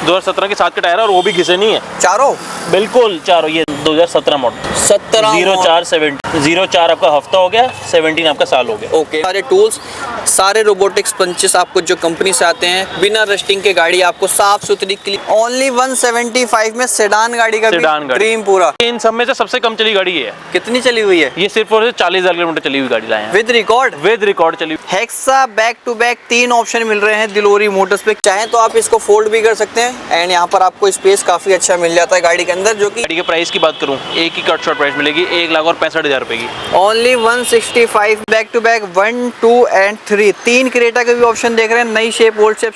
2017 के 7 के टायर है और वो भी घिसे नहीं है चारों, बिल्कुल चारों। ये 2017 मॉडल 17 04 आपका हफ्ता हो गया, 17 आपका साल हो गया। ओके। सारे टूल्स, सारे रोबोटिक्स पंचेस आपको जो कंपनी से आते हैं, बिना रस्टिंग के गाड़ी आपको साफ सुथरी क्लीन। ओनली 175 में सेडान गाड़ी का ड्रीम पूरा। इन सब में से सबसे कम चली गाड़ी ये है। कितनी चली हुई है? ये सिर्फ और 40,000 किलोमीटर चली हुई गाड़ी लाए हैं विद रिकॉर्ड चली। Hexa back to back 3 option मिल रहे हैं दिलोरी मोटर्स पे। चाहे तो आप इसको फोल्ड भी कर सकते हैं एंड यहाँ पर आपको स्पेस काफी अच्छा मिल जाता है गाड़ी के अंदर। जो कि गाड़ी के प्राइस की बात करूँ, एक ही कट शॉर्ट प्राइस मिलेगी 1,65,000 रुपए की। Only 165। Back to back 1, 2 and 3 3 Creta के भी ऑप्शन देख रहे हैं, नई shape old shape.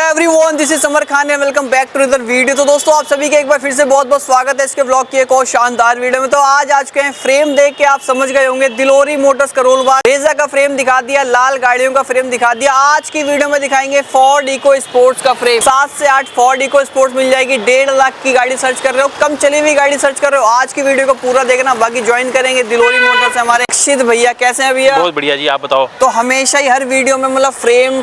Everyone, this is Samar Khan and welcome back to another video. तो दोस्तों आप सभी का एक बार फिर से बहुत बहुत स्वागत है इसके ब्लॉग की एक और शानदार वीडियो में। तो आज चुके हैं, फ्रेम देख के आप समझ गए होंगे, दिलोरी मोटर्स करोलबाग ब्रेजा का फ्रेम दिखा दिया, लाल गाड़ियों का फ्रेम दिखा दिया। आज की वीडियो में दिखाएंगे फोर्ड इको स्पोर्ट्स का फ्रेम। 7 से 8 फोर्ड इको स्पोर्ट्स मिल जाएगी। 1.5 लाख की गाड़ी सर्च कर रहे हो, कम चली हुई गाड़ी सर्च कर रहे हो, आज की वीडियो को पूरा देखना। बाकी ज्वाइन करेंगे दिलोरी मोटर्स से हमारे अक्षित भैया। कैसे हैं भैया? बहुत बढ़िया जी, आप बताओ। तो हमेशा ही हर वीडियो में मतलब फ्रेम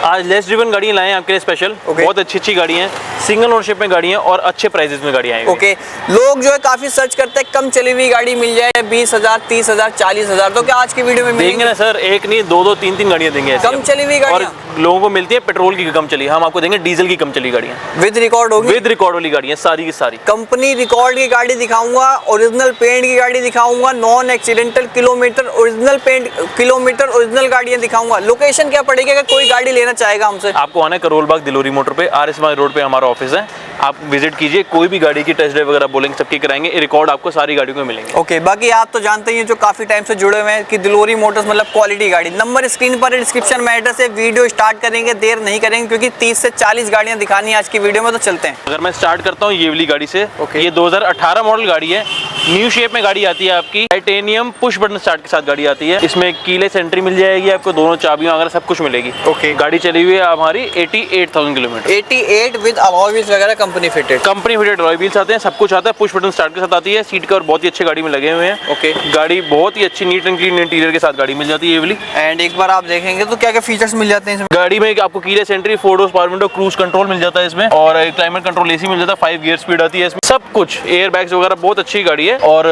आज लेस ड्रिवन गाड़ी लाए हैं आपके लिए स्पेशल। बहुत अच्छी गाड़ी है, सिंगल ओनरशिप में गाड़ी है और अच्छे प्राइसेस में गाड़ी आएंगी। ओके। लोग जो है काफी सर्च करते हैं कम चली हुई गाड़ी मिल जाए 20,000, 30,000, 40,000। तो क्या आज की वीडियो में देंगे ना सर? एक नहीं, 2, 3 गाड़ियां देंगे कम चली हुई गाड़ी। और लोगों को मिलती है पेट्रोल की कम चली, हम आपको देंगे डीजल की कम चली गाड़ियां विद रिकॉर्ड होगी। विद रिकॉर्ड वाली गाड़ियां सारी की सारी। कंपनी रिकॉर्ड की गाड़ी दिखाऊंगा, ओरिजिनल पेंट की गाड़ी दिखाऊंगा, non accidental kilometre, original paint kilometre, original गाड़ियां दिखाऊंगा। लोकेशन क्या पड़ेगी अगर कोई गाड़ी लेना चाहेगा हमसे? आपको आना है करोलबाग दिलोरी मोटर पे, RS मार्ग रोड पे हमारा ऑफिस है। आप विजिट कीजिए, कोई भी गाड़ी की टेस्ट ड्राइव वगैरह बोलेंगे सबकी कराएंगे। रिकॉर्ड आपको सारी गाड़ियों में मिलेंगे। ओके। बाकी आप तो जानते ही हैं जो काफी टाइम से जुड़े हुए हैं कि दिलोरी मोटर्स मतलब क्वालिटी गाड़ी। नंबर स्क्रीन पर है, डिस्क्रिप्शन में एड्रेस है। वीडियो स्टार्ट करेंगे, देर नहीं करेंगे क्योंकि 30 से 40 गाड़ियां दिखानी है आज की वीडियो में। तो चलते हैं। अगर मैं स्टार्ट करता हूँ ये वाली गाड़ी से। ये 2018 मॉडल गाड़ी है, न्यू शेप में गाड़ी आती है आपकी। टाइटेनियम पुश बटन स्टार्ट के साथ गाड़ी आती है। इसमें कीलेस एंट्री मिल जाएगी आपको, दोनों चाबियां वगैरह सब कुछ मिलेगी। ओके। गाड़ी चली हुई है हमारी 88,000 किलोमीटर। 88 विद अलॉय व्हील्स वगैरह कंपनी फिटेड अलॉय व्हील्स आते हैं, सब कुछ आता है। पुश बटन स्टार्ट के साथ आती है। सीट कवर बहुत ही अच्छे गाड़ी में लगे हुए हैं। ओके। गाड़ी बहुत ही अच्छी नीट एंड क्लीन इंटीरियर के साथ गाड़ी मिल जाती है ये वाली। एंड एक बार आप देखेंगे तो क्या क्या फीचर्स मिल जाते हैं इसमें? गाड़ी में आपको keyless entry, 4 doors power window, cruise control मिल जाता है इसमें, और क्लाइमेट कंट्रोल AC मिल जाता है। 5 गियर स्पीड आती है इसमें, सब कुछ, एयर बैग्स वगैरह, बहुत अच्छी गाड़ी है। और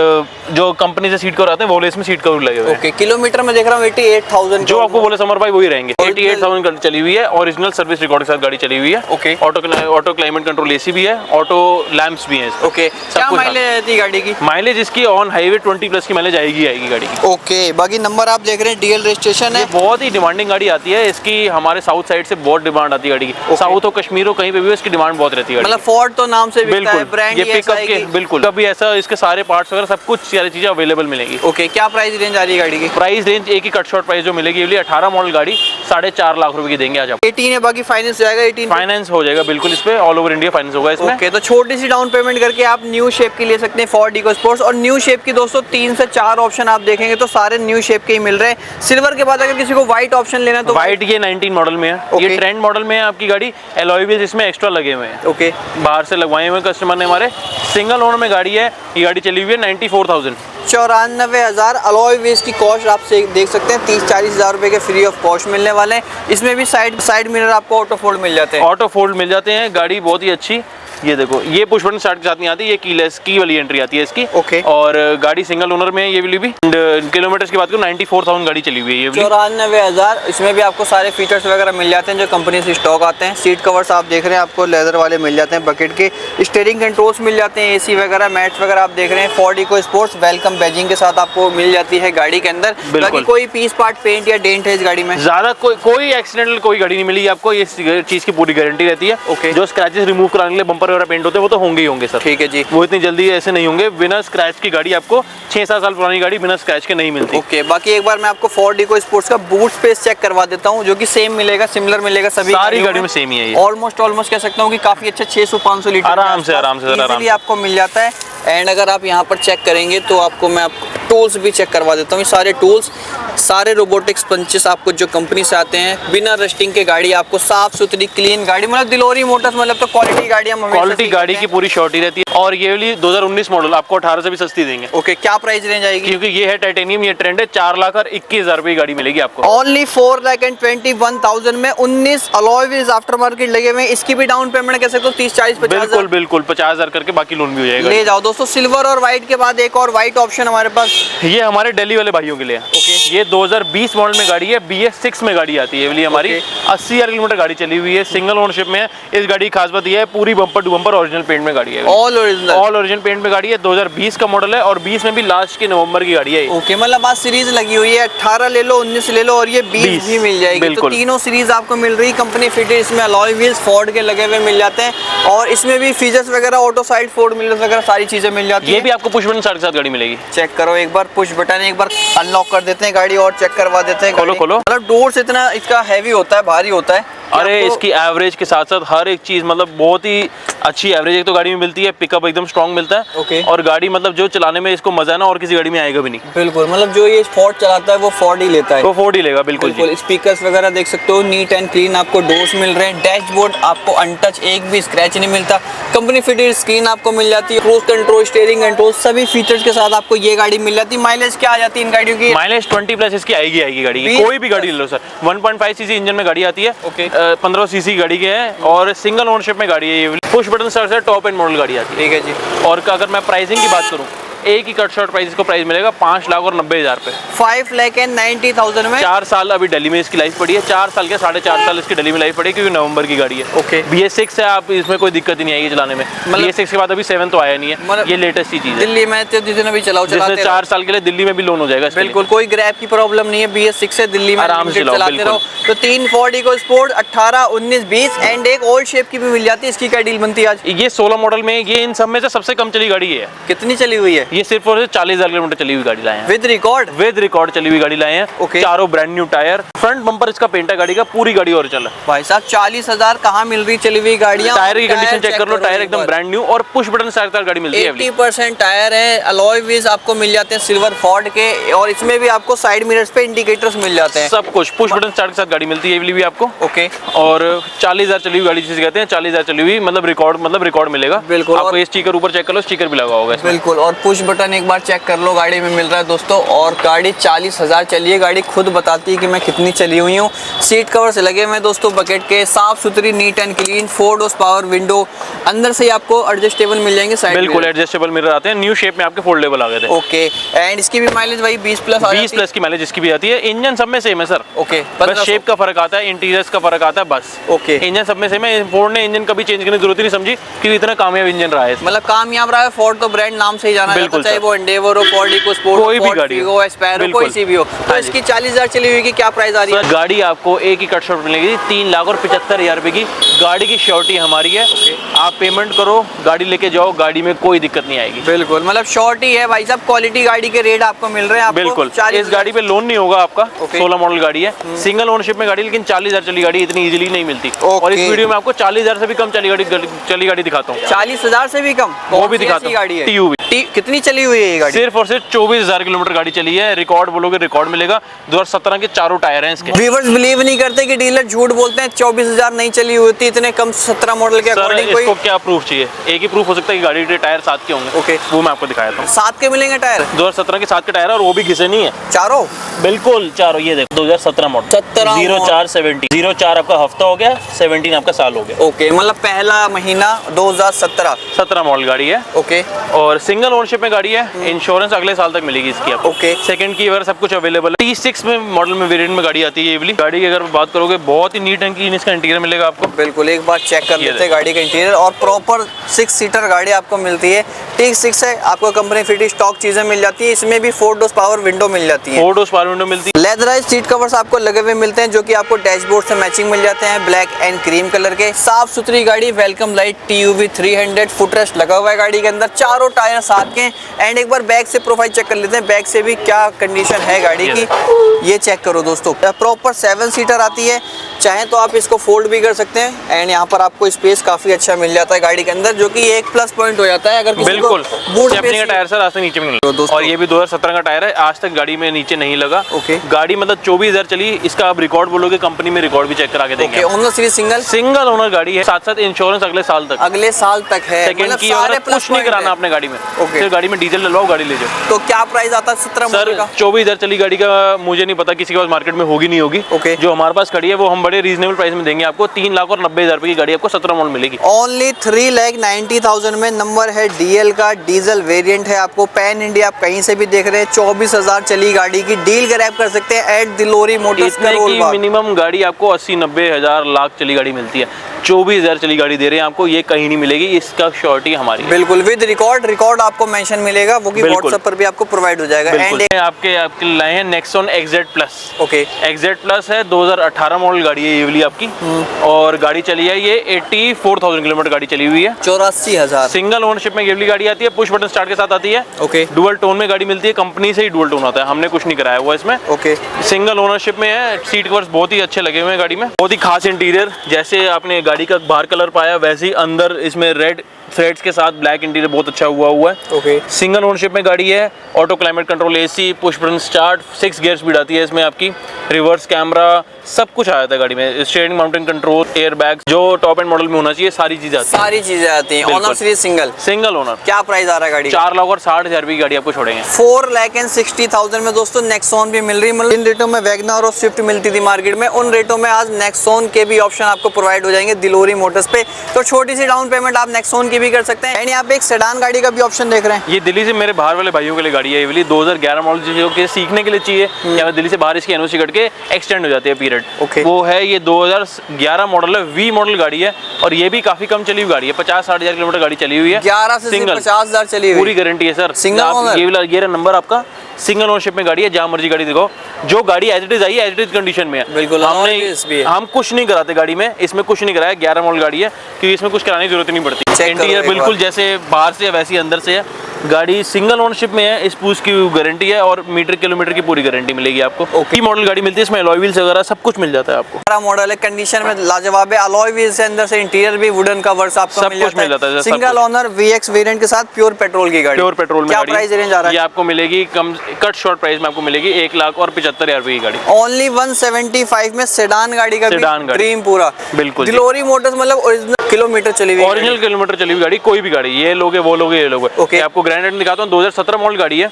जो कंपनी से सीट कवर आते हैं वो इसमें सीट कवर लगे हुए हैं। ओके। किलोमीटर में देख रहा हूँ 88,000 जो आपको बोले समर भाई वही रहेंगे। 88,000 चली हुई है, ओरिजिनल सर्विस रिकॉर्ड के साथ गाड़ी चली हुई है। Okay. Auto climate control AC भी है, ऑटो लैंप्स भी है। ओके। क्या माइलेज रहती है गाड़ी की? माइलेज इसकी ऑन हाईवे 20+ की माइलेज आएगी गाड़ी की। ओके। बाकी नंबर आप देख रहे हैं, DL रजिस्ट्रेशन है। बहुत ही डिमांडिंग गाड़ी आती है इसकी, हमारे साउथ साइड से बहुत डिमांड आती है गाड़ी की। साउथ हो, कश्मीर हो, कहीं पे भी इसकी डिमांड बहुत रहती है। मतलब फोर्ड तो नाम से बिकता है, ब्रांड ये पिकअप के बिल्कुल कभी ऐसा, इसके सारे पार्ट्स वगैरह सब कुछ सारी चीजें अवेलेबल मिलेगी। ओके। क्या प्राइस रेंज आ रही है गाड़ी की? प्राइस रेंज एक ही कट शॉर्ट प्राइस जो मिलेगी 18 मॉडल गाड़ी 4.5 लाख रुपए की देंगे आज आप। 18 है, बाकी फाइनेंस जाएगा 18? फाइनेंस हो जाएगा बिल्कुल, इस पे ऑल ओवर इंडिया फाइनेंस होगा इसमें। ओके। तो छोटी सी डाउन पेमेंट करके आप न्यू शेप की ले सकते हैं फोर्ड इको स्पोर्ट्स। और न्यू शेप की दोस्तों 3 से 4 ऑप्शन आप देखेंगे तो सारे न्यू शेप के ही मिल रहे हैं। सिल्वर के बाद अगर किसी को व्हाइट ऑप्शन लेना है तो व्हाइट ये 19 मॉडल में है। ये ट्रेंड मॉडल में है आपकी गाड़ी। अलॉय व्हील्स इसमें एक्स्ट्रा लगे हुए हैं। ओके। बाहर से लगवाए हुए कस्टमर ने हमारे। सिंगल ओनर में गाड़ी है, ये गाड़ी चली हुई है 94,000। 94,000 अलॉय व्हील्स की कॉस्ट आप देख सकते हैं। 30-40 हज़ार रुपए के फ्री ऑफ कॉस्ट मिलने वाले हैं। इसमें भी साइड मिरर आपको ऑटो फोल्ड मिल जाते हैं। ऑटो फोल्ड मिल जाते हैं। गाड़ी बहुत ही अच्छी। ये देखो, ये पुश बटन स्टार्ट के साथ नहीं आती, ये कीलेस की वाली एंट्री आती है इसकी। ओके। और गाड़ी सिंगल ओनर में है ये वाली भी। किलोमीटर की बात करूँ 94,000 गाड़ी चली हुई है ये वाली। 94,000। इसमें भी आपको सारे फीचर्स वगैरह मिल जाते हैं जो कंपनी से स्टॉक आते हैं। सीट कवर्स आप देख रहे हैं आपको लेदर वाले मिल जाते हैं, बकेट के। स्टीयरिंग कंट्रोल्स मिल जाते हैं, AC वगैरह, मैट्स वगैरह आप देख रहे हैं। Ford Eco Sports welcome badging के साथ आपको मिल जाती है गाड़ी के अंदर। बाकी कोई पीस पार्ट, पेंट या डेंट है इस गाड़ी में? ज्यादा कोई एक्सीडेंटल कोई गाड़ी नहीं मिलेगी आपको, इस चीज की पूरी गारंटी रहती है। ओके। जो स्क्रैचेस रिमूव कराने के लिए बम्पर वगैरह पेंट होते हैं वो तो होंगे सर। ठीक है जी। वो इतनी जल्दी ऐसे नहीं होंगे। बिना स्क्रैच की गाड़ी आपको 6-7 साल पुरानी गाड़ी बिना स्क्रैच के नहीं मिलती। ओके। बाकी एक बार मैं आपको फोर्ड इको स्पोर्ट्स का बूट स्पेस चेक करवा देता हूं, जो कि सेम मिलेगा, सिमिलर मिलेगा सभी सारी गाड़ी में सेम ही है ये। ऑलमोस्ट कह सकता हूं कि काफी अच्छा 600-500 लीटर आराम से आपको मिल जाता है। एंड अगर आप यहाँ पर चेक करेंगे तो आपको मैं टूल्स भी चेक करवा देता हूँ। ये सारे टूल्स, सारे रोबोटिक्स पंचेस आपको जो कंपनी से आते हैं, बिना रस्टिंग के गाड़ी आपको साफ सुथरी क्लीन गाड़ी, मतलब दिलोरी मोटर्स मतलब तो क्वालिटी गाड़ी हम क्वालिटी गाड़ी की पूरी श्योरिटी रहती है। और ये वाली 2019 मॉडल आपको 18 से भी सस्ती देंगे। ओके, क्या प्राइस रेंज आएगी? क्योंकि ये है टाइटेनियम, ये ट्रेंड है, 4,21,000 रुपए की गाड़ी मिलेगी आपको। ओनली 4,21,000 में 19 अलॉय व्हील्स आफ्टर मार्केट लगे हुए हैं। इसकी भी डाउन पेमेंट कह सकते हो 30, 40, 50 बिल्कुल बिल्कुल 50,000 करके बाकी लोन भी हो जाएगा। ले जाओ दोस्तों। सिल्वर और व्हाइट के बाद एक और व्हाइट ऑप्शन हमारे पास, ये हमारे दिल्ली वाले भाइयों के लिए है। ओके। ये 2020 मॉडल में गाड़ी है, BS6 में गाड़ी आती है। ये वाली हमारी 80,000 किलोमीटर गाड़ी चली हुई है, सिंगल ओनरशिप में है। इस गाड़ी की खास बात ये है, पूरी bumper to bumper original paint में गाड़ी है। ऑल ओरिजिनल पेंट में गाड़ी है। 2020 का मॉडल है और 20 में भी लास्ट के नवंबर की गाड़ी है। ओके, मतलब आज सीरीज लगी हुई है, 18 ले लो, 19 ले लो और ये 20 भी मिल जाएगी। तो तीनों सीरीज आपको मिल रही है कंपनी फिटेड। इसमें अलॉय व्हील्स फोर्ड के लगे हुए मिल जाते हैं और इसमें भी फीचर्स वगैरह ऑटो साइड फोर्ड मिल वगैरह सारी चीजें मिल जाती है। ये भी आपको पुश बटन स्टार्ट के साथ गाड़ी मिलेगी। चेक करो एक बार, पुश बटन एक बार अनलॉक कर देते हैं गाड़ी और चेक करवा देते हैं। खोलो खोलो। मतलब डोर्स इतना इसका हैवी होता है, भारी होता है। अरे इसकी एवरेज के साथ साथ हर एक चीज मतलब बहुत ही अच्छी एवरेज एक तो गाड़ी में मिलती है। पिकअप एकदम स्ट्रॉन्ग मिलता है। ओके। और गाड़ी मतलब जो चलाने में इसको मजा है ना, और किसी गाड़ी में आएगा भी नहीं। बिल्कुल, मतलब जो ये फोर्ड चलाता है वो फोर्ड ही लेता है, वो फोर्ड ही लेगा। बिल्कुल। स्पीकर्स वगैरह देख सकते हो, नीट एंड क्लीन आपको डोर्स मिल रहे हैं। डैशबोर्ड आपको अनटच, एक भी स्क्रैच नहीं मिलता। कंपनी फिटेड स्क्रीन आपको मिल जाती है। क्रूज कंट्रोल, स्टीयरिंग कंट्रोल, सभी फीचर्स के साथ आपको ये गाड़ी मिल जाती है। माइलेज क्या आ जाती है इन गाड़ियों की? माइलेज 20+ इसकी आएगी गाड़ी की। कोई भी गाड़ी ले लो सर। 1.5 सीसी इंजन में गाड़ी आती है। 15 सीसी गाड़ी के है और सिंगल ओनरशिप में गाड़ी है। ये पुश बटन स्टार्ट से टॉप एंड मॉडल गाड़ी आती है। ठीक है जी। और अगर मैं प्राइसिंग की बात करूं, एक ही कट शॉर्ट प्राइस इसको प्राइस मिलेगा 5,90,000 पे। 5,90,000 में 4 साल अभी दिल्ली में इसकी लाइफ पड़ी है। 4 साल के 4.5 साल इसकी दिल्ली में लाइफ पड़ी है, क्योंकि नवंबर की गाड़ी है। ओके। BS6 है, आप इसमें कोई दिक्कत ही नहीं आएगी चलाने में। BS6 के बाद अभी 7 तो आया नहीं है। ये लेटेस्ट ही चीज है। दिल्ली में तो जितने भी चलाओ चलाते 4 साल के लिए दिल्ली में भी लोन हो जाएगा। बिल्कुल, कोई ग्रैब की प्रॉब्लम नहीं है। BS6 से दिल्ली में आराम से चलाते रहो। तो 3 Ford इको स्पोर्ट 18, 19, 20 एंड एक ओल्ड शेप की भी मिल जाती है। इसकी क्या डील बनती है आज? ये 16 मॉडल में ये इन सब में से सबसे कम चली गाड़ी है। कितनी चली हुई है? ये सिर्फ और सिर्फ 40,000 किलोमीटर चली हुई गाड़ी लाए हैं। विद रिकॉर्ड चली हुई गाड़ी लाए हैं। ओके। चारों brand new tyre, front bumper इसका पेंट है गाड़ी का, पूरी गाड़ी ओरिजिनल है। भाई साहब 40,000 कहाँ मिल रही चली हुई गाड़ियाँ? टायर की कंडीशन चेक कर लो, टायर एकदम ब्रांड न्यू और पुश बटन स्टार्ट गाड़ी मिलती है। 80% टायर है। अलॉय व्हील्स आपको मिल जाते हैं सिल्वर फोर्ड के और इसमें भी आपको साइड मिरर्स पे इंडिकेटर्स मिल जाते हैं। सब कुछ पुश बटन स्टार्ट के साथ गाड़ी मिलती है ये भी आपको। ओके। और 40,000 चली हुई गाड़ी जिसे कहते हैं, 40,000 चली हुई मतलब रिकॉर्ड मिलेगा। बिल्कुल। आपको ये स्टिकर ऊपर चेक कर लो, स्टिकर भी लगा होगा इसमें। बिल्कुल। और पुश बटन एक बार चेक कर लो, गाड़ी में मिल रहा है दोस्तों। और गाड़ी 40,000 चली है। गाड़ी खुद बताती है कि मैं कितनी चली हुई हूँ। सीट कवर्स लगे हुए दोस्तों बकेट के, साफ सुथरी, neat and clean. 4 doors power window, अंदर से आपको एडजस्टेबल मिल जाएंगे। साइड बिल्कुल एडजस्टेबल मिरर आते हैं, न्यू शेप में आपके फोल्डेबल आ गए थे। ओके। एंड इसकी भी माइलेज भाई 20+ की माइलेज इसकी भी आती है। इंजन सब में सेम है सर। ओके। बस शेप का फर्क आता है, इंटीरियर्स का फर्क आता है बस। ओके। इंजन सब में सेम है। फोर्ड ने इंजन कभी चेंज करने की जरूरत ही नहीं समझी, क्योंकि इतना कामयाब इंजन रहा है। मतलब कामयाब रहा है। फोर्ड तो ब्रांड नाम से ही जाना जाता है, चाहे वो एंडेवर हो, फोर्ड इको स्पोर्ट, कोई भी गाड़ी हो, एस्पायर, कोई सी भी हो। तो इसकी 40,000 चली हुई की क्या प्राइस आ रही है? गाड़ी आपको एक ही कट शॉट मिलेगी 3,75,000 रुपए की। गाड़ी की श्योरिटी हमारी है। आप पेमेंट करो, गाड़ी लेके जाओ, गाड़ी में कोई दिक्कत नहीं आएगी। बिल्कुल, मतलब श्योरिटी है भाई साहब। क्वालिटी गाड़ी के रेट आपको मिल रहे हैं। बिल्कुल। इस गाड़ी पे लोन नहीं होगा आपका। 16 मॉडल गाड़ी है, सिंगल ओनरशिप में गाड़ी, लेकिन 40,000 चली गाड़ी इतनी इजीली नहीं मिलती। और इस वीडियो में आपको 40,000 से भी कम चली गाड़ी दिखाता हूँ। 40,000 से भी कम वो भी दिखाता हूँ। गाड़ी है TUV। कितनी चली हुई है ये गाड़ी? सिर्फ और सिर्फ 24,000 किलोमीटर गाड़ी चली है। रिकॉर्ड बोलोगे रिकॉर्ड मिलेगा। 2017 के चारों टायर हैं इसके। व्यूअर्स बिलीव नहीं करते कि डीलर झूठ बोलते हैं। 24,000 नहीं चली हुई थी इतने कम 17 मॉडल के अकॉर्डिंग। इसको क्या प्रूफ चाहिए? एक ही प्रूफ हो सकता है कि गाड़ी के टायर 7 के होंगे। ओके। वो मैं आपको दिखाया था। 7 के मिलेंगे टायर? 2017 के 7 के टायर और वो भी घिसे नहीं है चारों। बिल्कुल चारों। ये देखो 2017 मॉडल 04/17 04 आपका हफ्ता हो गया, 17 आपका साल हो गया। ओके, मतलब पहला महीना 2017 मॉडल गाड़ी है। ओके। और सिंगल ओनरशिप में गाड़ी है। इंश्योरेंस अगले साल तक मिलेगी इसकी आपको। ओके। सेकंड की वगैरह सब कुछ अवेलेबल है। T6 में मॉडल में वेरिएंट में गाड़ी आती है ये वाली। गाड़ी की अगर बात करोगे बहुत ही नीट एंड क्लीन इसका इंटीरियर मिलेगा आपको। बिल्कुल, एक बार चेक कर लेते हैं गाड़ी का इंटीरियर। और प्रॉपर 6 सीटर गाड़ी आपको मिलती है। T6 है, आपको कंपनी फिटेड स्टॉक चीजें मिल जाती है। इसमें भी 4 डोर्स पावर विंडो मिल जाती है। 4 डोर्स पावर विंडो मिलती है। लेदराइज सीट कवर्स आपको लगे हुए मिलते हैं, जो कि आपको डैशबोर्ड से मैचिंग मिल जाते हैं, ब्लैक एंड क्रीम कलर के। साफ सुथरी गाड़ी, वेलकम लाइट TUV 300 फुटरेस्ट लगा हुआ है गाड़ी के अंदर। चारों टायर साथ के। एंड एक बार बैक से प्रोफाइल चेक कर लेते हैं, बैक से भी क्या कंडीशन है गाड़ी की, ये चेक करो दोस्तों। प्रॉपर 7 सीटर आती है। चाहें तो आप इसको फोल्ड भी कर सकते हैं एंड यहाँ पर आपको स्पेस काफी अच्छा मिल जाता है गाड़ी के अंदर, जो कि एक प्लस पॉइंट हो जाता है अगर किसी बिल्कुल। को बूट स्टेपनी का टायर सर आज तक नीचे में नहीं लगा, और ये भी 2017 का टायर है, आज तक गाड़ी में नीचे नहीं लगा। ओके। गाड़ी मतलब 24,000 चली, इसका आप रिकॉर्ड बोलोगे कंपनी में रिकॉर्ड भी चेक करा के देंगे। ओनर सीरीज सिंगल ओनर गाड़ी है, साथ साथ इंश्योरेंस अगले साल तक है। सेकंड की और कुछ नहीं कराना अपने गाड़ी में, सिर्फ गाड़ी में डीजल डलवाओ, गाड़ी ले जाओ। तो क्या प्राइस आता है 17 सर मॉडल का? 24,000 चली गाड़ी का मुझे नहीं पता किसी के पास मार्केट में होगी नहीं होगी। ओके। जो हमारे पास खड़ी है वो हम बड़े रीजनेबल प्राइस में देंगे आपको। 3,90,000 रुपए की गाड़ी आपको 17 मॉडल मिलेगी। ओनली 3,90,000 में नंबर है डीएल का, डीजल वेरिएंट है। आपको पैन इंडिया आप कहीं से भी देख रहे हैं, 24,000 चली गाड़ी की डील ग्रैब कर सकते हैं एट दिलोरी मोटर्स की मिनिमम गाड़ी आपको 80-90,000 लाख चली गाड़ी मिलती है, 24,000 चली गाड़ी दे रहे हैं आपको, ये कहीं नहीं मिलेगी, इसका श्योरिटी हमारी है। बिल्कुल विद रिकॉर्ड आपको मेंशन मिलेगा, वो कि व्हाट्सएप पर भी आपको प्रोवाइड हो जाएगा। एंड आपके लाए हैं Nexon XZ plus. Okay. XZ plus है, 2018 मॉडल गाड़ी है ये वाली आपकी, और गाड़ी चली है ये 84,000 किलोमीटर गाड़ी चली हुई है। 84,000। सिंगल ओनरशिप में ये वाली गाड़ी आती है, पुश बटन स्टार्ट के साथ आती है। ओके। डुअल टोन में गाड़ी मिलती है, कंपनी से ही डुअल टोन आता है, हमने कुछ नहीं कराया हुआ इसमें। ओके। सिंगल ओनरशिप में है, सीट कवर्स बहुत ही अच्छे लगे हुए हैं गाड़ी में, बहुत ही खास इंटीरियर, जैसे आपने गाड़ी का बाहर कलर पाया वैसे ही अंदर इसमें रेड थ्रेड्स के साथ ब्लैक इंटीरियर बहुत अच्छा हुआ है। ओके। सिंगल ओनरशिप में गाड़ी है, auto climate control, AC, push button start, 6 gear speed आती है इसमें आपकी, रिवर्स कैमरा सब कुछ आ जाता है गाड़ी में, steering mountain control, air bag, जो टॉप एंड मॉडल में होना चाहिए सारी चीजें आती हैं। Owner series single owner. क्या प्राइस आ रहा है गाड़ी? 4,60,000 रुपए की गाड़ी आपको छोड़ेंगे। 4,60,000 में दोस्तों नेक्सॉन भी मिल रही है। इन रेटों में वैगनर और स्विफ्ट मिलती थी मार्केट में, उन रेटों में आज नेक्सॉन के भी ऑप्शन आपको प्रोवाइड हो जाएंगे दिलोरी मोटर्स पे। तो छोटी सी डाउन पेमेंट आप नेक्सॉन की भी कर सकते हैं। एंड यहाँ पे एक सेडान गाड़ी का भी ऑप्शन देख रहे हैं। ये दिल्ली से मेरे बाहर वाले भाइयों के लिए गाड़ी है, ये वाली 2011 मॉडल, जो कि सीखने के लिए चाहिए, या दिल्ली से बाहर इसकी NOC कट के एक्सटेंड हो जाती है पीरियड। ओके। वो है, ये 2011 मॉडल है, V मॉडल गाड़ी है, और ये भी काफी कम चली हुई गाड़ी है, 50-60,000 किलोमीटर गाड़ी चली हुई है। 11 से 50,000 चली हुई, पूरी गारंटी है सर। सिंगल ये नंबर आपका, सिंगल ओनरशिप में गाड़ी है, जहाँ मर्जी गाड़ी दिखाओ, जो गाड़ी एज इट इज आई है एज इट इज कंडीशन में है। बिल्कुल। हम कुछ नहीं कराते गाड़ी में, इसमें कुछ नहीं कराया, 11 मॉडल गाड़ी है, क्योंकि इसमें कुछ कराने की जरूरत नहीं पड़ती। इंटीरियर बिल्कुल जैसे बाहर से है वैसे अंदर से है। गाड़ी सिंगल ओनरशिप में है, इस पूछ की गारंटी है, और मीटर किलोमीटर की पूरी गारंटी मिलेगी आपको। ओके। मॉडल गाड़ी मिलती है, इसमें अलॉय व्हील्स वगैरह सब कुछ मिल जाता है आपको। सारा मॉडल है, कंडीशन में लाजवाब है, अलॉय व्हील्स से अंदर से इंटीरियर भी वुडन का वर्स आपको सब कुछ मिल जाता है। सिंगल ओनर VX वेरिएंट के साथ प्योर पेट्रोल की गाड़ी। प्योर पेट्रोल में क्या प्राइस रेंज आ रहा है? ये आपको मिलेगी कम कट शॉर्ट प्राइस में, आपको मिलेगी 1,75,000 रुपए की गाड़ी। ओनली 175 में सेडान गाड़ी का ड्रीम पूरा। बिल्कुल। दिलोरी मोटर्स मतलब ओरिजिनल किलोमीटर चली हुई, ओरिजिनल किलोमीटर चली हुई गाड़ी, कोई भी गाड़ी, ये लोगे वो लोगे ये लोगे। ओके। आपको ग्रैंड एंड दिखाता हूँ, 2017 मॉडल गाड़ी है,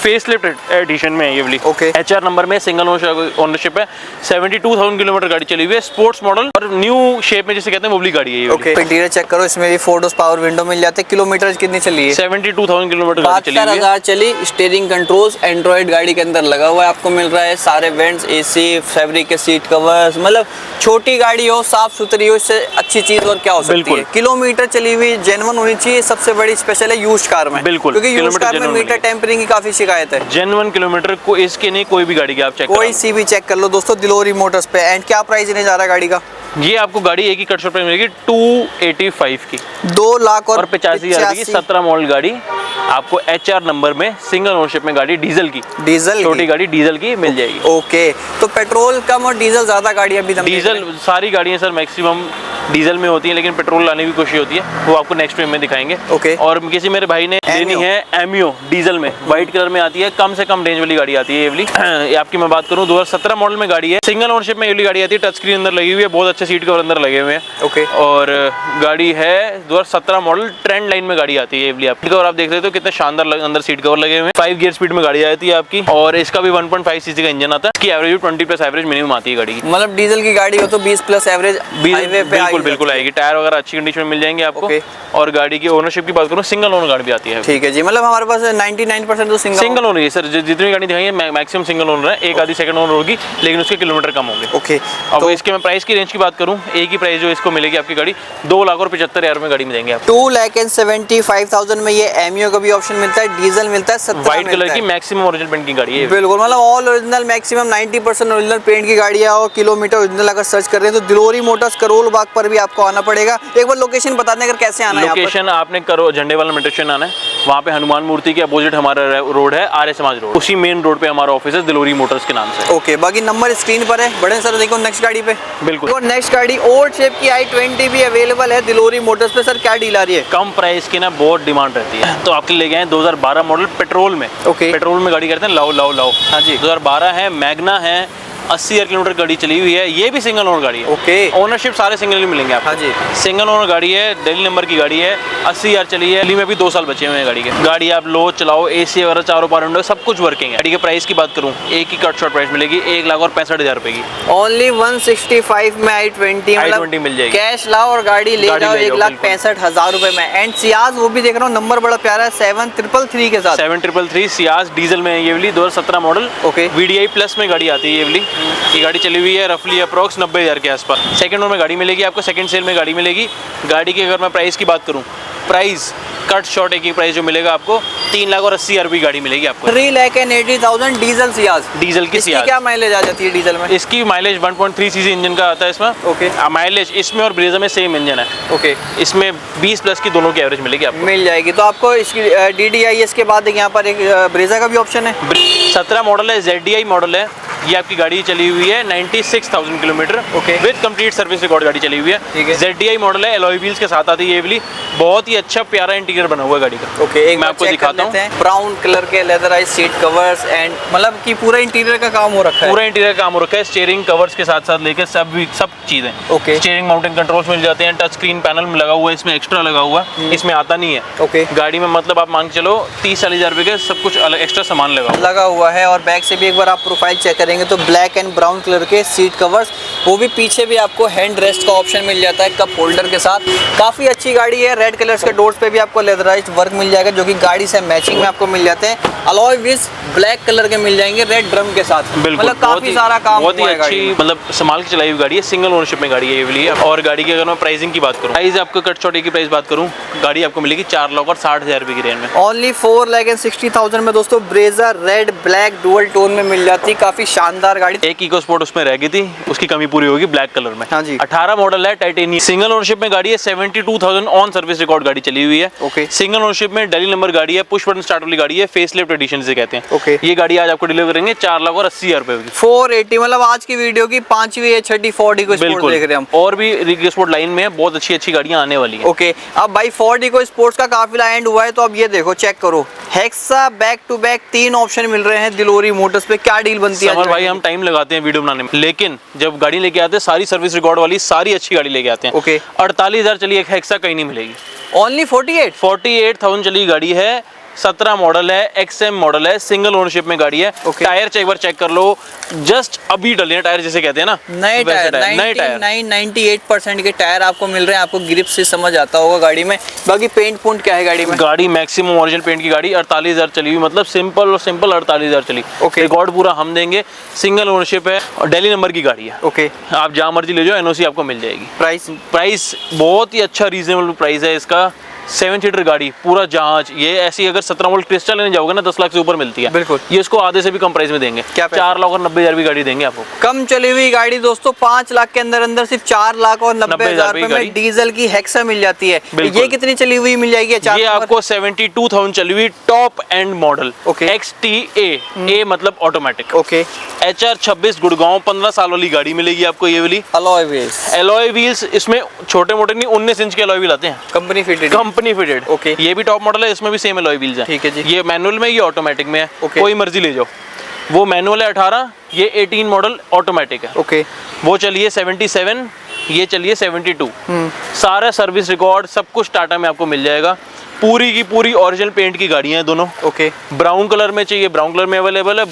फेसलिफ्ट एडिशन में है ये वाली। ओके। HR नंबर में, सिंगल ओनरशिप है, 72,000 किलोमीटर गाड़ी चली हुई है, स्पोर्ट्स मॉडल और न्यू शेप में जिसे कहते हैं वो वाली गाड़ी है ये। ओके। इंटीरियर चेक करो, इसमें भी 4 डोर्स पावर विंडो मिल जाते हैं। किलोमीटर कितनी चली है? 72,000 किलोमीटर गाड़ी चली हुई है। 72,000 चली। स्टीयरिंग कंट्रोल्स एंड्रॉइड गाड़ी के अंदर लगा हुआ है, आपको मिल रहा है। सारे वेंट्स, AC, फैब्रिक के सीट कवर्स, मतलब छोटी गाड़ी हो, साफ सुथरी हो, इससे अच्छी चीज और क्या हो सकती है। किलोमीटर चली हुई जेन्युइन होनी चाहिए, सबसे बड़ी स्पेशल है यूज्ड कार में। बिल्कुल। क्योंकि यूज्ड कार में मीटर टेम्परिंग की काफी शिकायत है। जेन्युइन किलोमीटर को इसके नहीं, कोई भी गाड़ी की आप चेक कोई सी भी चेक कर लो दोस्तों दिलोरी मोटर्स पे। एंड क्या प्राइस नहीं जा रहा गाड़ी का? ये आपको गाड़ी एक ही कट शॉट पे मिलेगी 285 की, 2,85,000 की 17 मॉडल गाड़ी आपको HR नंबर में, सिंगल ओनरशिप में गाड़ी, डीजल की, छोटी गाड़ी डीजल की मिल जाएगी। ओके। तो पेट्रोल कम और डीजल ज्यादा गाड़ी अभी डीजल सारी गाड़ियां सर मैक्सिमम डीजल में होती है, लेकिन पेट्रोल लाने की कोशिश होती है, वो आपको नेक्स्ट टाइम में दिखाएंगे। ओके। और किसी मेरे भाई ने लेनी है एमियो डीजल में, व्हाइट कलर में आती है, कम से कम रेंज वाली गाड़ी आती है ये वाली। ये आपकी मैं बात करूं 2017 मॉडल में गाड़ी है, सिंगल ओनरशिप में ये वाली गाड़ी आती है, टच स्क्रीन अंदर लगी हुई है, बहुत अच्छे सीट कवर अंदर लगे हुए हैं। ओके। और गाड़ी है 2017 मॉडल, ट्रेंड लाइन में गाड़ी आती है ये वाली आपकी। और आप देख रहे हो कितने शानदार अंदर सीट कवर लगे हुए हैं। 5 गियर स्पीड में गाड़ी आती है आपकी, और इसका भी 1.5 सीसी का इंजन आता है। इसकी एवरेज 20+ एवरेज मिनिमम आती है गाड़ी की। मतलब डीजल की गाड़ी हो तो 20+ एवरेज हाईवे पे बिल्कुल आएगी। टायर वगैरह अच्छी कंडीशन में मिल जाएंगे आपको। ओके। और गाड़ी की ओनरशिप की बात करूं, सिंगल ओनर गाड़ी भी आती है। ठीक है जी, मतलब हमारे पास 99% तो सिंगल ओनर है सर। जितनी गाड़ी दिखाई है मैक्सिमम सिंगल ओनर है, एक आधी सेकंड ओनर होगी, लेकिन उसके किलोमीटर कम होंगे। ओके। अब तो इसके मैं प्राइस की रेंज की बात करूं, एक ही प्राइस जो इसको मिलेगी आपकी गाड़ी 2,75,000 में गाड़ी में देंगे आप। 2,75,000 में ये एमियो का भी ऑप्शन मिलता है, डीजल मिलता है, 17 व्हाइट कलर की मैक्सिमम ओरिजिनल पेंट की गाड़ी है। बिल्कुल, मतलब all original maximum 90% original paint की गाड़ी है। और किलोमीटर ओरिजिनल अगर सर्च कर रहे हैं तो दिलोरी मोटर्स करोल बाग पर पर भी आपको आना पड़ेगा। एक बार लोकेशन बता दें अगर कैसे आना है। लोकेशन आपने करो झंडे वाला मेट्रो स्टेशन आना है, वहाँ पे हनुमान मूर्ति के अपोजिट हमारा रोड है, आर्य समाज रोड, उसी मेन रोड पे हमारा ऑफिस है दिलोरी मोटर्स के नाम से। ओके, बाकी नंबर स्क्रीन पर है। बड़े सर देखो नेक्स्ट गाड़ी पे। बिल्कुल। और नेक्स्ट गाड़ी ओल्ड शेप की i20 भी अवेलेबल है दिलोरी मोटर्स पे। सर क्या डील आ रही है? कम प्राइस की ना बहुत डिमांड रहती है, तो आपके ले गए हैं 2012 मॉडल पेट्रोल में। ओके। पेट्रोल में गाड़ी करते हैं, लाओ लाओ लाओ। हाँ जी। 2012 है, मैग्ना है, 80,000 किलोमीटर गाड़ी चली हुई है। ये भी सिंगल ओनर गाड़ी है। ओके। ओनरशिप सारे सिंगल ही मिलेंगे आपको। हाँ जी। सिंगल ओनर गाड़ी है, दिल्ली नंबर की गाड़ी है, 80,000 चली है। दिल्ली में भी 2 साल बचे हुए हैं गाड़ी के। गाड़ी आप लो चलाओ, AC वगैरह चारों पार विंडो सब कुछ वर्किंग है। गाड़ी के प्राइस की बात करूँ, एक ही कट शॉर्ट प्राइस मिलेगी 1,65,000 रुपए की। ओनली 165 में i20 i20 मिल जाएगी। कैश लाओ और गाड़ी ले जाओ 1,65,000 रुपए में। एंड सियाज वो भी देख रहा हूँ, नंबर बड़ा प्यारा है 7333 के साथ। 7333 सियाज डीजल में है ये वाली, 2017 मॉडल। ओके। VDI प्लस में गाड़ी आती है ये वाली। ये गाड़ी चली हुई है रफली अप्रॉक्स 90,000 के आसपास। सेकंड ओनर में गाड़ी मिलेगी आपको, सेकंड सेल में गाड़ी मिलेगी। गाड़ी की अगर मैं प्राइस की बात करूं, प्राइस कट शॉर्ट एक ही प्राइस जो मिलेगा आपको 3,80,000 की गाड़ी मिलेगी आपको। 3,80,000 डीजल सियाज। डीजल की सियाज। क्या माइलेज आ जाती है डीजल में? इसकी माइलेज 1.3 सीसी इंजन का आता है इसमें। ओके। माइलेज इसमें और ब्रेजा में सेम इंजन है। ओके। इसमें 20 प्लस की दोनों की एवरेज मिलेगी आपको। मिल जाएगी। तो आपको इसकी DDI के बाद यहाँ पर एक ब्रेजा का भी ऑप्शन है। 17 मॉडल है, ZDI मॉडल है। ये आपकी गाड़ी चली हुई है 96,000 kilometre. Okay. With complete service record गाड़ी चली हुई है। ठीक है। ZDI मॉडल है, एलॉय व्हील्स के साथ आती है ये वाली। बहुत ही अच्छा प्यारा इंटीरियर बना हुआ है गाड़ी का। ओके, एक मैं आपको दिखाता हूँ। ब्राउन कलर के लेदराइज सीट कवर्स एंड मतलब कि पूरा इंटीरियर का काम हो रखा है। पूरा इंटीरियर काम हो रखा है, स्टीयरिंग कवर्स के साथ साथ लेकर सब चीजें। ओके। स्टीयरिंग माउंटेन कंट्रोल्स मिल जाते हैं, टच स्क्रीन पैनल में लगा हुआ है, इसमें एक्स्ट्रा लगा हुआ है, इसमें आता नहीं है। ओके। गाड़ी में मतलब आप मान के चलो 30-40,000 रुपए का सब कुछ अलग एक्स्ट्रा सामान लगा हुआ है। और बैक से भी एक बार आप प्रोफाइल चेक करेंगे तो ब्लैक एंड ब्राउन कलर के सीट कवर्स, वो भी पीछे भी आपको हैंड रेस्ट का ऑप्शन मिल जाता है कप होल्डर के साथ। काफी अच्छी गाड़ी है। रेड कलर्स के डोर्स पे भी आपको लेदराइज्ड वर्क मिल जाएगा जो कि गाड़ी से मैचिंग में आपको मिल जाते हैं। अलॉय व्हील्स ब्लैक कलर के मिल जाएंगे रेड ड्रम के साथ। मतलब काफी सारा काम बहुत ही हुआ है अच्छी गाड़ी में। मतलब संभाल के चलाई हुई गाड़ी है, सिंगल ओनरशिप में गाड़ी है ये वाली। और गाड़ी की अगर मैं प्राइसिंग की बात करूं, प्राइस आपको कट शॉट की प्राइस बात करूं, गाड़ी आपको मिलेगी 4,60,000 रुपए की रेंज में। ओनली 4,60,000 में दोस्तों Brezza red black dual tone में मिल जाती है। काफी शानदार गाड़ी। एक इको स्पोर्ट उसमें रह गई थी, उसकी कमी पूरी होगी ब्लैक कलर में। हाँ जी। 18 मॉडल है, टाइटेनियम सिंगल ओनरशिप में गाड़ी है, 72,000 ऑन सर्विस रिकॉर्ड गाड़ी चली हुई है। ओके। सिंगल ओनरशिप में दिल्ली नंबर गाड़ी है, पुश बटन स्टार्ट वाली गाड़ी है, फेसलिफ्ट एडिशन से कहते हैं। ओके। ये गाड़ी आज आपको डिलीवर करेंगे 4,80,000 रुपए की। 480 मतलब आज की वीडियो की 5वीं या 6ठी Ford Eco Sport देख रहे हैं हम। और भी Eco Sport लाइन में है, बहुत अच्छी गाड़ियां आने वाली है। ओके। अब भाई Ford Eco Sports का काफिला एंड हुआ है, तो अब ये देखो चेक करो, Hexa back to back 3 option मिल रहे हैं दिलोरी मोटर्स पे। क्या डील बनती है? समर भाई हम टाइम लगाते हैं वीडियो बनाने में, लेकिन जब गाड़ी लेके आते हैं सारी सर्विस रिकॉर्ड वाली सारी अच्छी गाड़ी लेके आते हैं। ओके। 48,000 चली एक हेक्सा कहीं नहीं मिलेगी। ओनली 48,000 चली गाड़ी है, 17 मॉडल है, XM मॉडल है, सिंगल ओनरशिप में गाड़ी है। ओके। टायर एक बार चेक कर लो, जस्ट अभी डले हैं टायर जिसे कहते हैं ना, नए टायर 98% के टायर आपको मिल रहे हैं। आपको ग्रिप से समझ आता होगा गाड़ी में। बाकी पेंट पुंट क्या है गाड़ी में? गाड़ी मैक्सिमम ओरिजिनल पेंट की गाड़ी 48,000 चली हुई, मतलब सिंपल और सिंपल 48,000 चली। ओके। रिकॉर्ड पूरा हम देंगे, सिंगल ओनरशिप है और दिल्ली नंबर की गाड़ी है। ओके। आप जहाँ मर्जी ले जाओ, NOC आपको मिल जाएगी। प्राइस बहुत ही अच्छा रीजनेबल प्राइस है इसका। 7 सीटर गाड़ी, पूरा जहाज। ये ऐसी अगर 17 वोल्ट क्रिस्टल लेने जाओगे ना 10 लाख से ऊपर मिलती है। बिल्कुल। ये इसको आधे से भी कम प्राइस में देंगे। क्या 4,90,000 की गाड़ी देंगे आपको। कम चली हुई गाड़ी दोस्तों 5 लाख के अंदर सिर्फ 4,90,000 रुपए में डीजल की हेक्सा मिल जाती है। ये कितनी चली हुई मिल जाएगी? ये आपको 72,000 चली हुई top and model. Okay. XTA A मतलब ऑटोमेटिक। ओके। HR 26 गुड़गांव 15 साल वाली गाड़ी मिलेगी आपको ये वाली। एलॉय व्हील्स इसमें छोटे मोटे नहीं 19 इंच के एलॉय व्हील आते हैं, कंपनी फिटेड। ओके। ये भी टॉप मॉडल है, इसमें भी सेम एलॉय व्हील्स हैं। ठीक है जी। ये मैनुअल में, ये ऑटोमेटिक में है। ओके। कोई मर्जी ले जाओ। वो मैनुअल है 18, ये 18 मॉडल ऑटोमेटिक है। ओके। वो चलिए 77, ये चलिए 72। सारा सर्विस रिकॉर्ड सब कुछ टाटा में आपको मिल जाएगा। पूरी की पूरी ओरिजिनल पेंट की गाड़ियां हैं दोनों। ओके। ब्राउन कलर में चाहिए ब्राउन कलर में अवेलेबल है,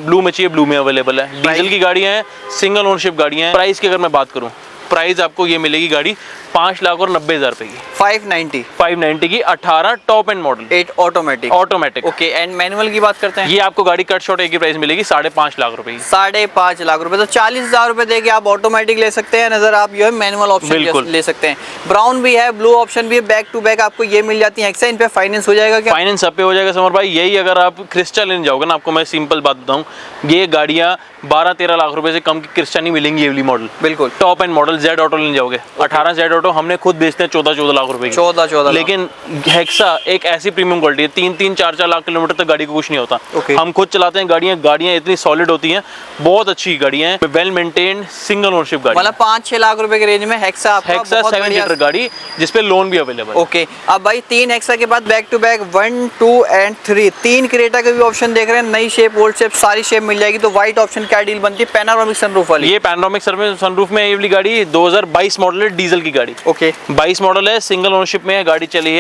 ब्लू में चाहिए ब्लू में अवेलेबल है। डीजल की गाड़ियां हैं, सिंगल ओनरशिप गाड़ियां हैं। प्राइस की अगर मैं बात करूं, प्राइस आपको ये मिलेगी गाड़ी 5,90,000 रुपए की। 590 की 18 top and model 8 automatic. Okay. And manual की बात करते हैं। ये आपको गाड़ी कट शॉट एक की प्राइस मिलेगी 5.5 लाख रुपए की। 5.5 लाख रुपए। तो 40,000 रुपए देके आप ऑटोमेटिक ले सकते हैं, नजर आप जो है मैनुअल ऑप्शन ले सकते हैं। ब्राउन भी है, ब्लू ऑप्शन भी है, बैक टू बैक आपको ये मिल जाती है। एक्सा इन पे फाइनेंस हो जाएगा क्या? फाइनेंस सब पे हो जाएगा समर भाई। यही अगर आप क्रिस्टल लेने जाओगे ना, आपको मैं सिंपल बात बताऊं, ये गाड़ियां 12-13 लाख रुपए से कम की क्रिस्टल नहीं मिलेंगी ये वाली मॉडल। बिल्कुल। Top and model example Z auto लेने जाओगे, 18 जेड ऑटो हमने खुद बेचते हैं 14 लाख रुपए की। 14 लेकिन हेक्सा एक ऐसी प्रीमियम क्वालिटी है, 3-4 लाख किलोमीटर तक गाड़ी को कुछ नहीं होता। हम खुद चलाते हैं गाड़ियां इतनी सॉलिड होती हैं, बहुत अच्छी गाड़ियां हैं, वेल मेंटेन्ड सिंगल ओनरशिप गाड़ी, मतलब 5-6 लाख रुपए के रेंज में हेक्सा 7 सीटर गाड़ी जिसपे लोन भी अवेलेबल। ओके, अब भाई 3 हेक्सा के बाद back to back 1, 2 and 3 3 Creta के भी ऑप्शन देख रहे हैं, नई शेप ओल्ड शेप सारी शेप मिल जाएगी। तो व्हाइट ऑप्शन क्या डील बनती है? पैनोरामिक सनरूफ वाली। ये पैनोरामिक सनरूफ में ये वाली गाड़ी 2022 मॉडल है, डीजल की गाड़ी। ओके, 22 मॉडल है, सिंगल ओनरशिप में गाड़ी चली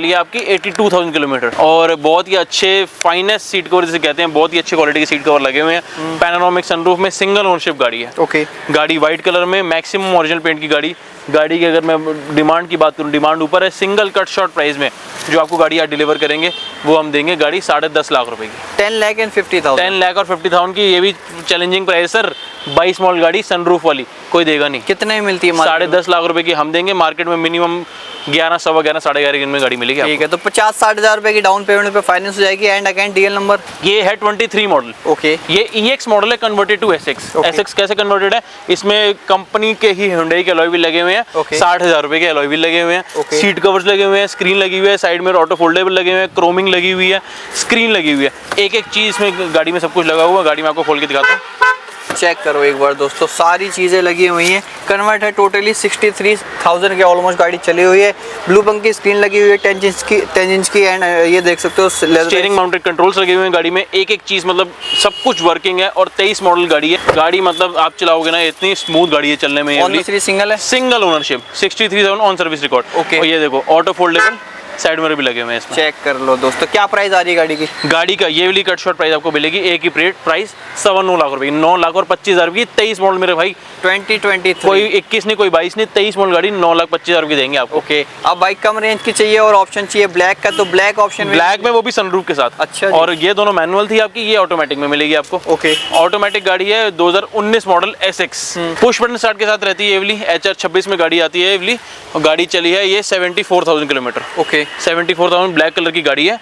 है आपकी 82,000 किलोमीटर, और बहुत ही अच्छे फाइनेस्ट सीट कवर जिसे कहते हैं, बहुत ही अच्छी क्वालिटी के सीट कवर लगे हुए हैं। पैनोरामिक सनरूफ में सिंगल ओनरशिप गाड़ी है। ओके, गाड़ी व्हाइट कलर में, मैक्सिमम ओरिजिनल पेंट की गाड़ी की अगर मैं डिमांड की बात करूं, डिमांड ऊपर है। सिंगल कट शॉर्ट प्राइस में जो आपको गाड़ी आज डिलीवर करेंगे वो हम देंगे गाड़ी 10.5 लाख रुपए की। 10 लाख एंड 50,000। 10 लाख और 50,000 की, ये भी चैलेंजिंग प्राइस सर। 22 मॉडल गाड़ी सनरूफ वाली कोई देगा नहीं। कितने में मिलती है? 10.5 लाख रुपए की हम देंगे। मार्केट में मिनिमम 11, 11.25, 11.5 में गाड़ी मिलेगी। ठीक है, तो 50-60 हजार रुपए की डाउन पेमेंट पे फाइनेंस हो जाएगी। एंड अगेन डीएल नंबर ये है 23 मॉडल। ओके, ये EX मॉडल है, कन्वर्टेड टू SX। SX कैसे कन्वर्टेड है? इसमें कंपनी के ही Hyundai के अलॉय व्हील लगे हुए हैं। 60,000 रुपए के अलॉय व्हील लगे हुए हैं। सीट कवर्स लगे हुए हैं, स्क्रीन लगी हुई है, साइड में ऑटो फोल्डेबल लगे हुए हैं, क्रोमिंग लगी हुई है, स्क्रीन लगी हुई है, एक एक चीज में गाड़ी में सब कुछ लगा हुआ है। गाड़ी में आपको खोल के दिखाता हूँ, चेक करो एक बार दोस्तों, सारी चीज़ें लगी हुई हैं। कन्वर्ट है टोटली 63,000 के ऑलमोस्ट गाड़ी चली हुई है। ब्लू पंख की स्क्रीन लगी हुई है 10 इंच की एंड ये देख सकते हो स्टीयरिंग माउंटेड कंट्रोल्स लगे हुए हैं गाड़ी में, एक एक चीज़ मतलब सब कुछ वर्किंग है। और 23 मॉडल गाड़ी है। गाड़ी मतलब आप चलाओगे ना, इतनी स्मूथ गाड़ी है चलने में। सिंगल है, single ownership, 63,000 on service record. Okay, और ये देखो ऑटो फोल्डेबल साइड मिरर भी लगे हुए हैं इसमें। चेक कर लो दोस्तों, क्या प्राइस आ रही है गाड़ी की? गाड़ी का ये वाली कट शॉर्ट प्राइस आपको मिलेगी एक ही प्राइस 9 लाख रुपए, 9 लाख और 25,000 की। 23 मॉडल मेरे भाई, 2023, कोई 21 नहीं कोई 22 नहीं, 23 मॉडल गाड़ी 9,25,000 की देंगे आपको। ओके, अब बाइक कम रेंज की चाहिए और ऑप्शन चाहिए ब्लैक का, तो ब्लैक ऑप्शन ब्लैक में वो भी सनरूफ के साथ। अच्छा, और ये दोनों मैनुअल थी आपकी, ये ऑटोमेटिक में मिलेगी आपको। ओके, ऑटोमेटिक गाड़ी है 2019 model SX, push button start के साथ रहती है। ये वाली HR 26 में गाड़ी आती है। ये वाली गाड़ी चली है ये 74,000 किलोमीटर। ओके, 74,000 ब्लैक कलर की गाड़ी है।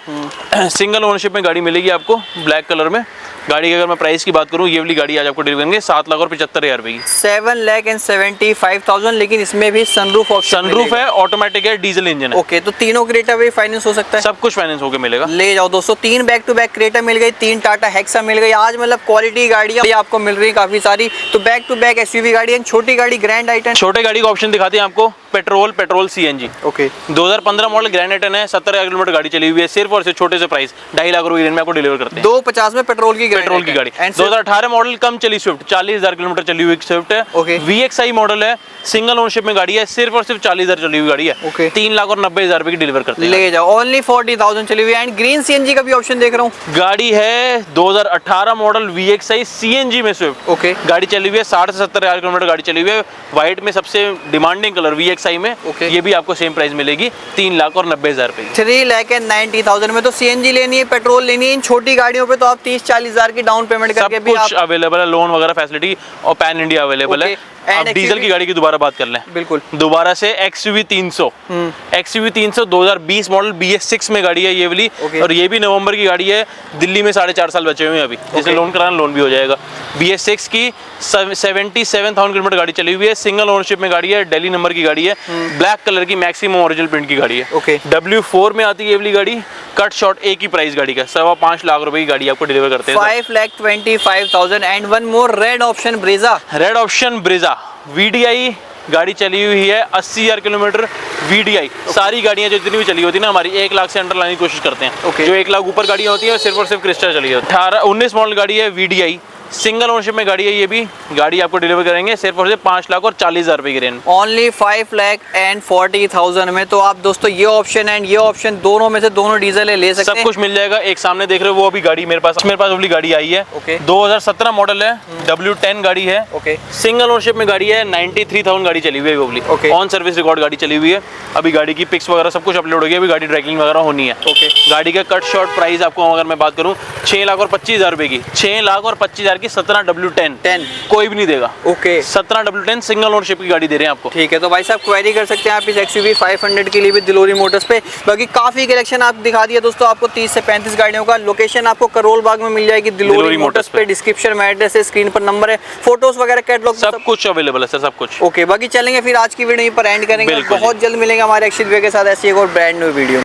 सिंगल ओनरशिप में गाड़ी मिलेगी आपको ब्लैक कलर में। गाड़ी की अगर मैं प्राइस की बात करूं, ये वाली गाड़ी आज आपको डिलीवर करेंगे 7 लाख और 75,000 रुपए की। 7,75,000, लेकिन इसमें भी सनरूफ ऑप्शन, सनरूफ है, ऑटोमेटिक है, डीजल इंजन है। ओके, तो तीनों क्रेटा भी फाइनेंस हो सकता है? सब कुछ फाइनेंस होकर मिलेगा। ले जाओ दोस्तों, 3 बैक टू बैक क्रेटा मिल गई, 3 टाटा हेक्सा मिल गई। आज मतलब क्वालिटी गाड़ियां आपको मिल रही है काफी सारी। तो बैक टू बैक SUV गाड़ी, छोटी गाड़ी ग्रैंड आइटन। छोटे गाड़ी का ऑप्शन दिखाते हैं आपको, petrol CNG। Okay, 2015 model Grand i ten है, 70,000 किलोमीटर गाड़ी चली हुई है। सिर्फ और सिर्फ छोटे से प्राइस 2.5 लाख रुपए में आपको डिलीवर करते हैं। 250 में पेट्रोल की गाड़ी। 2018 मॉडल कम चली स्विफ्ट, 40,000 किलोमीटर चली हुई स्विफ्ट है। VXI मॉडल है, सिंगल ओनरशिप में गाड़ी है, सिर्फ और सिर्फ 40,000 चली हुई गाड़ी है। 3 लाख और 90,000 रुपए की डिलीवर करते हैं। ले जाओ, ओनली 40,000 चली हुई है। एंड ग्रीन CNG का भी ऑप्शन देख रहा हूँ। गाड़ी है 2018 मॉडल VXI CNG में स्विफ्ट। ओके, गाड़ी चली हुई है 60 से 70,000 किलोमीटर गाड़ी चली हुई है। व्हाइट में सबसे डिमांडिंग कलर VXI में। ये भी आपको सेम प्राइस मिलेगी 3 लाख और 90,000 रुपए की। 3,90,000 में तो CNG लेनी है, पेट्रोल लेनी है। इन छोटी गाड़ियों पे तो आप 30-40 हजार की डाउन पेमेंट करके भी कुछ अवेलेबल है, लोन वगैरह फैसिलिटी और पैन इंडिया अवेलेबल है। अब डीजल की गाड़ी की दोबारा बात कर लें, बिल्कुल दोबारा से XUV 300। XUV 300 2020 मॉडल BS6 में गाड़ी है ये वाली। और ये भी नवंबर की गाड़ी है। दिल्ली में 4.5 साल बचे हुए हैं अभी, जिसे लोन कराना लोन भी हो जाएगा। BS6 की 77,000 किलोमीटर गाड़ी चली हुई है। सिंगल ओनरशिप में गाड़ी है, दिल्ली नंबर की गाड़ी है, ब्लैक कलर की, मैक्सिमम ओरिजिनल प्रिंट की गाड़ी है। W4 में आती है ये वाली गाड़ी। कट शॉर्ट एक ही प्राइस गाड़ी का 5.25 लाख रुपए की गाड़ी आपको डिलीवर करते हैं। 5,25,000 and one more red option Brezza. Red option Brezza VDI गाड़ी चली हुई है 80,000 किलोमीटर VDI। सारी गाड़ियां जो जितनी भी चली होती है ना हमारी 1 लाख से अंडर लाने की कोशिश करते हैं। जो 1 लाख ऊपर गाड़ियां होती है सिर्फ और सिर्फ क्रिस्टा चली है। 19 मॉडल गाड़ी है VDI, सिंगल ओनरशिप में गाड़ी है। ये भी गाड़ी आपको डिलीवर करेंगे सिर्फ और सिर्फ 5 लाख और 40,000 रुपए की रेंज। ओनली 5,40,000 में। तो आप दोस्तों ये ऑप्शन एंड ये ऑप्शन दोनों में से दोनों डीजल है, ले सकते हैं। सब कुछ मिल जाएगा। एक सामने देख रहे हो वो अभी गाड़ी मेरे पास वाली गाड़ी आई है। 2017 मॉडल है, W10 गाड़ी है। सिंगल ओनरशिप में गाड़ी है, 93,000 गाड़ी चली हुई है वो। ऑन सर्विस रिकॉर्ड गाड़ी चली हुई है। अभी गाड़ी की पिक्स वगैरह सब कुछ अपलोड हो गया, अभी गाड़ी ड्राइविंग वगैरह होनी है। गाड़ी का कट शॉर्ट प्राइस आपको अगर मैं बात करूँ 6 लाख और 25,000 रुपए की, 6 लाख और 25,000 कि 17W10 10 कोई भी नहीं देगा। ओके 17W10 सिंगल ओनरशिप की गाड़ी दे रहे हैं आपको। ठीक है, तो भाई साहब क्वेरी कर सकते हैं आप इस XUV 500 के लिए भी दिलोरी मोटर्स पे। बाकी काफी कलेक्शन आप दिखा दिया दोस्तों, आपको 30 से 35 गाड़ियों का। लोकेशन आपको करोल बाग में मिल जाएगी दिलोरी मोटर्स पे। डिस्क्रिप्शन में एड्रेस है, स्क्रीन पर नंबर है, फोटोज वगैरह कैटलॉग सब कुछ अवेलेबल है सर, सब कुछ। ओके, बाकी चलेंगे फिर आज की वीडियो यहीं पर एंड करेंगे। बहुत जल्द मिलेंगे हमारे अक्षित भैया के साथ ऐसी एक और ब्रांड न्यू वीडियो।